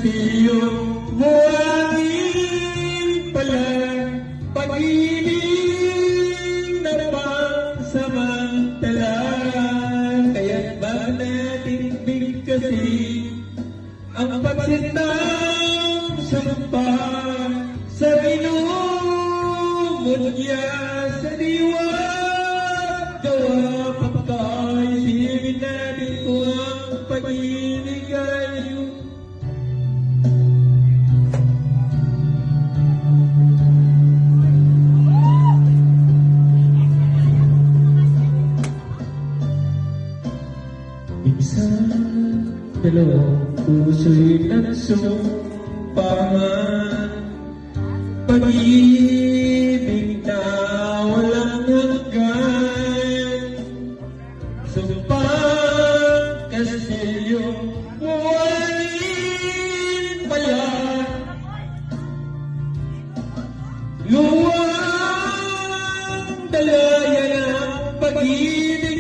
kastilyo, buhangin pala, pag-ibig na pansamantala. Kaya't ba natin bigkasin ang pagsintang sumpa sa binumudya sa diwa? Gawa pagkaisipin natin kung ang pag-ibig ay minsan dalawang puso'y nagsumpangan, pag-ibig na walang hanggan. Sumpang kastilyo, buhayin pala, luwang dalayan ang pag-ibig